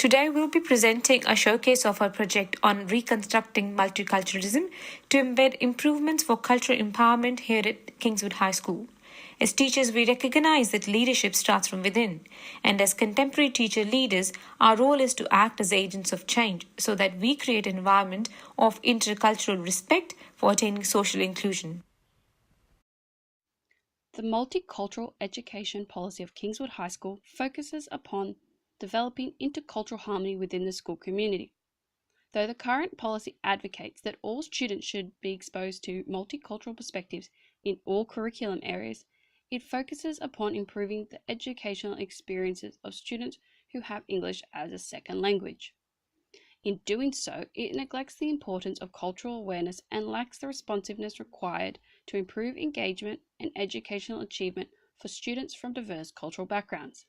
Today we'll be presenting a showcase of our project on reconstructing multiculturalism to embed improvements for cultural empowerment here at Kingswood High School. As teachers, we recognize that leadership starts from within, and as contemporary teacher leaders, our role is to act as agents of change so that we create an environment of intercultural respect for attaining social inclusion. The multicultural education policy of Kingswood High School focuses upon developing intercultural harmony within the school community. Though the current policy advocates that all students should be exposed to multicultural perspectives in all curriculum areas, it focuses upon improving the educational experiences of students who have English as a second language. In doing so, it neglects the importance of cultural awareness and lacks the responsiveness required to improve engagement and educational achievement for students from diverse cultural backgrounds.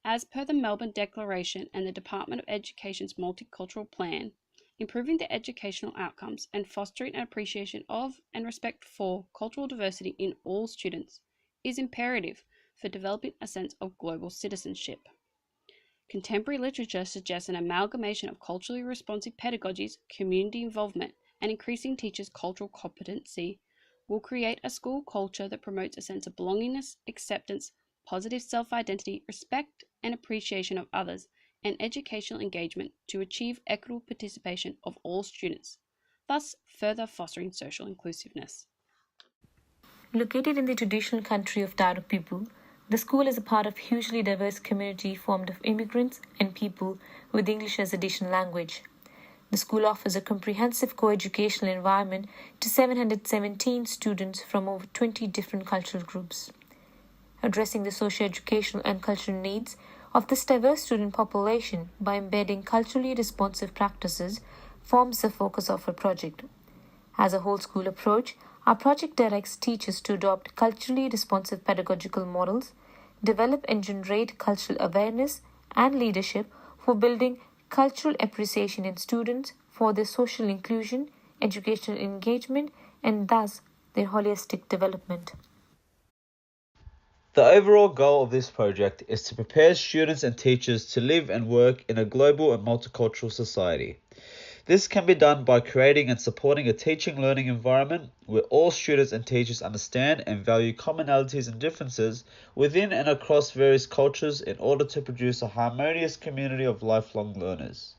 As per the Melbourne Declaration and the Department of Education's Multicultural Plan, improving the educational outcomes and fostering an appreciation of and respect for cultural diversity in all students is imperative for developing a sense of global citizenship. Contemporary literature suggests an amalgamation of culturally responsive pedagogies, community involvement, and increasing teachers' cultural competency will create a school culture that promotes a sense of belongingness, acceptance, positive self-identity, respect and appreciation of others, and educational engagement to achieve equitable participation of all students, thus further fostering social inclusiveness. Located in the traditional country of Darug people, the school is a part of a hugely diverse community formed of immigrants and people with English as additional language. The school offers a comprehensive co-educational environment to 717 students from over 20 different cultural groups. Addressing the socio-educational and cultural needs of this diverse student population by embedding culturally responsive practices forms the focus of our project. As a whole school approach, our project directs teachers to adopt culturally responsive pedagogical models, develop and generate cultural awareness and leadership for building cultural appreciation in students for their social inclusion, educational engagement, and thus their holistic development. The overall goal of this project is to prepare students and teachers to live and work in a global and multicultural society. This can be done by creating and supporting a teaching-learning environment where all students and teachers understand and value commonalities and differences within and across various cultures in order to produce a harmonious community of lifelong learners.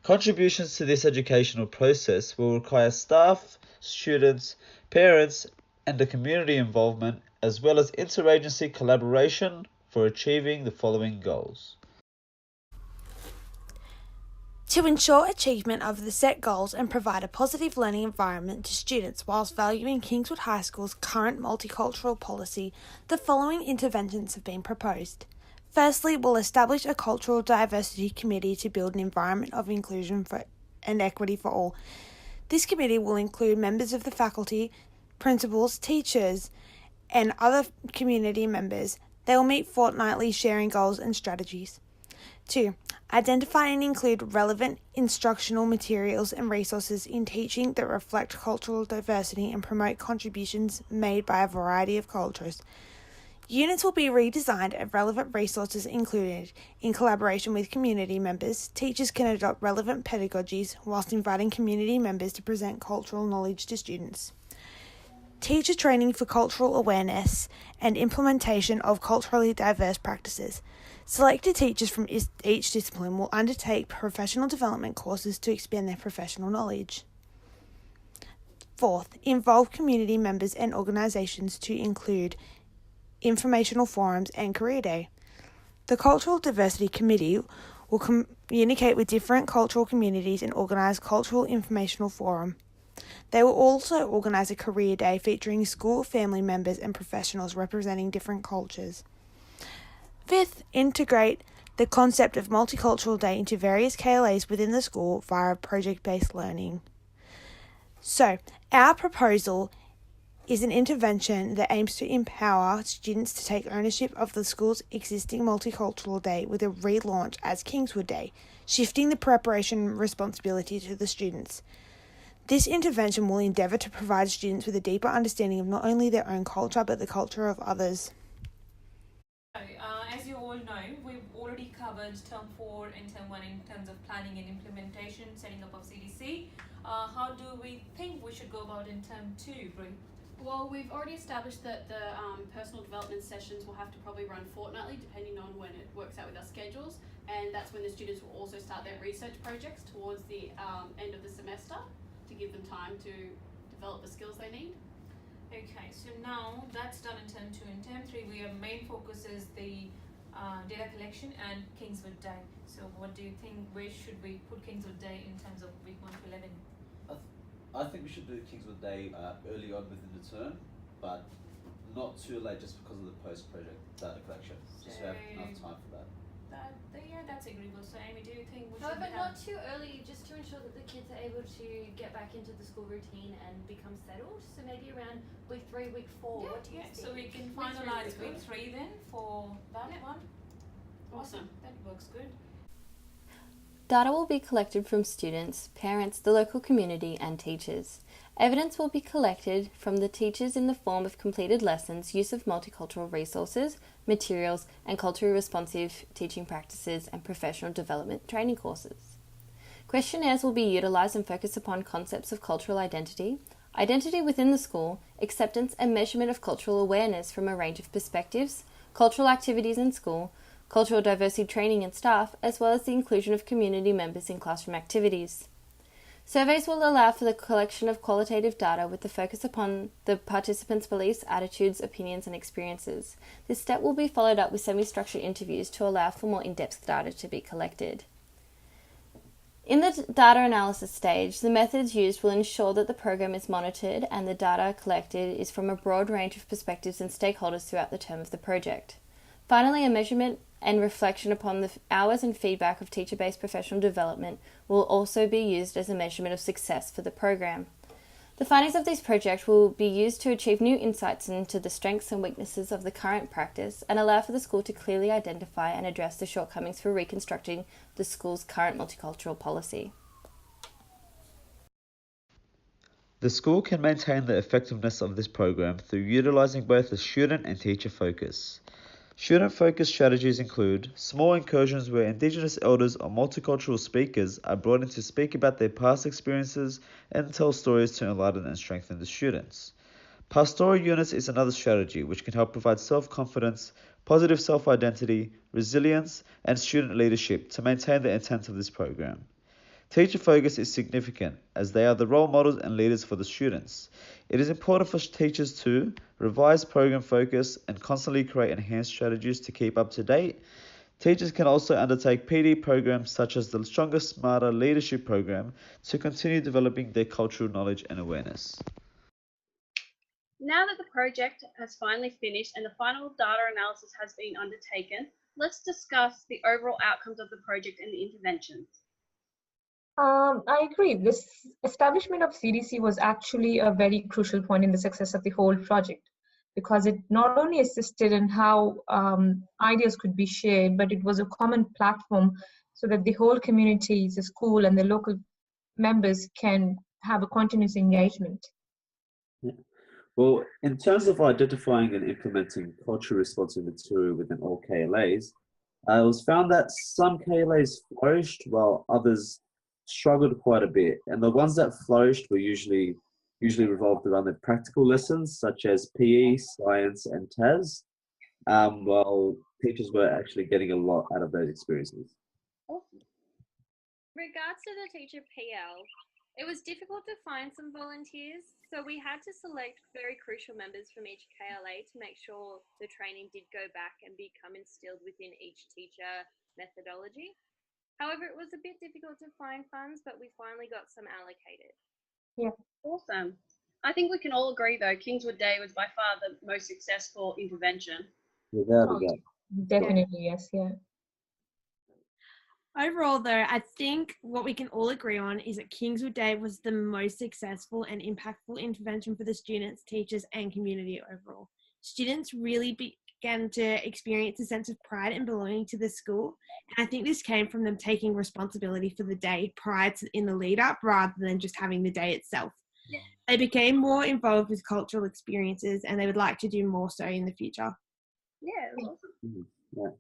Contributions to this educational process will require staff, students, parents, and the community involvement, as well as interagency collaboration for achieving the following goals. To ensure achievement of the set goals and provide a positive learning environment to students whilst valuing Kingswood High School's current multicultural policy, the following interventions have been proposed. Firstly, we'll establish a cultural diversity committee to build an environment of inclusion and equity for all. This committee will include members of the faculty, principals, teachers, and other community members. They will meet fortnightly, sharing goals and strategies. 2. Identify and include relevant instructional materials and resources in teaching that reflect cultural diversity and promote contributions made by a variety of cultures. Units will be redesigned and relevant resources included. In collaboration with community members, teachers can adopt relevant pedagogies whilst inviting community members to present cultural knowledge to students. Teacher training for cultural awareness and implementation of culturally diverse practices. Selected teachers from each discipline will undertake professional development courses to expand their professional knowledge. 4th, involve community members and organisations to include informational forums and career day. The Cultural Diversity Committee will communicate with different cultural communities and organise cultural informational forum. They will also organise a career day featuring school family members and professionals representing different cultures. 5th, integrate the concept of Multicultural Day into various KLAs within the school via project-based learning. So, our proposal is an intervention that aims to empower students to take ownership of the school's existing Multicultural Day with a relaunch as Kingswood Day, shifting the preparation responsibility to the students. This intervention will endeavour to provide students with a deeper understanding of not only their own culture but the culture of others. As you all know, we've already already covered term 4 and term 1 in terms of planning and implementation, setting up of CDC. How do we think we should go about in term 2, Brie? Well, we've already established that the personal development sessions will have to probably run fortnightly, depending on when it works out with our schedules, and that's when the students will also start their research projects towards the end of the semester to give them time to develop the skills they need. Okay, so now that's done in term 2. In term 3, our main focus is the data collection and Kingswood Day. So what do you think, where should we put Kingswood Day in terms of week 1 to 11? I think we should do Kingswood Day early on within the term, but not too late just because of the post-project data collection. Just to have enough time for that. Yeah, that's agreeable. So Amy, do you think we should However, have... not too early, just to ensure that the kids are able to get back into the school routine and become settled. So maybe around week 3, week 4. Yeah, what do you think? so we can Week 3 finalise would be week good. 3 then for that one. Awesome. That works good. Data will be collected from students, parents, the local community, and teachers. Evidence will be collected from the teachers in the form of completed lessons, use of multicultural resources, materials, and culturally responsive teaching practices and professional development training courses. Questionnaires will be utilised and focus upon concepts of cultural identity, identity within the school, acceptance and measurement of cultural awareness from a range of perspectives, cultural activities in school, cultural diversity training in staff, as well as the inclusion of community members in classroom activities. Surveys will allow for the collection of qualitative data with the focus upon the participants' beliefs, attitudes, opinions, and experiences. This step will be followed up with semi-structured interviews to allow for more in-depth data to be collected. In the data analysis stage, the methods used will ensure that the program is monitored and the data collected is from a broad range of perspectives and stakeholders throughout the term of the project. Finally, a measurement and reflection upon the hours and feedback of teacher-based professional development will also be used as a measurement of success for the program. The findings of this project will be used to achieve new insights into the strengths and weaknesses of the current practice and allow for the school to clearly identify and address the shortcomings for reconstructing the school's current multicultural policy. The school can maintain the effectiveness of this program through utilising both a student and teacher focus. Student-focused strategies include small incursions where Indigenous elders or multicultural speakers are brought in to speak about their past experiences and tell stories to enlighten and strengthen the students. Pastoral units is another strategy which can help provide self-confidence, positive self-identity, resilience, and student leadership to maintain the intent of this program. Teacher focus is significant as they are the role models and leaders for the students. It is important for teachers to revise program focus and constantly create enhanced strategies to keep up to date. Teachers can also undertake PD programs such as the Stronger Smarter Leadership Program to continue developing their cultural knowledge and awareness. Now that the project has finally finished and the final data analysis has been undertaken, let's discuss the overall outcomes of the project and the interventions. I agree. This establishment of CDC was actually a very crucial point in the success of the whole project because it not only assisted in how ideas could be shared, but it was a common platform so that the whole community, the school, and the local members can have a continuous engagement. Yeah. Well, in terms of identifying and implementing culturally responsive material within all KLAs, it was found that some KLAs flourished while others struggled quite a bit, and the ones that flourished were usually revolved around the practical lessons such as PE, science, and TAS, while teachers were actually getting a lot out of those experiences. Awesome. Regards to the teacher PL, it was difficult to find some volunteers, so we had to select very crucial members from each KLA to make sure the training did go back and become instilled within each teacher methodology. However, it was a bit difficult to find funds, but we finally got some allocated. Yeah. Awesome. I think we can all agree, though, Kingswood Day was by far the most successful intervention. Without a doubt. Definitely, yes, yeah. Overall, though, I think what we can all agree on is that Kingswood Day was the most successful and impactful intervention for the students, teachers, and community overall. Students really began to experience a sense of pride and belonging to the school. And I think this came from them taking responsibility for the day prior to in the lead up rather than just having the day itself. Yeah. They became more involved with cultural experiences and they would like to do more so in the future. Yeah, it was awesome. Yeah.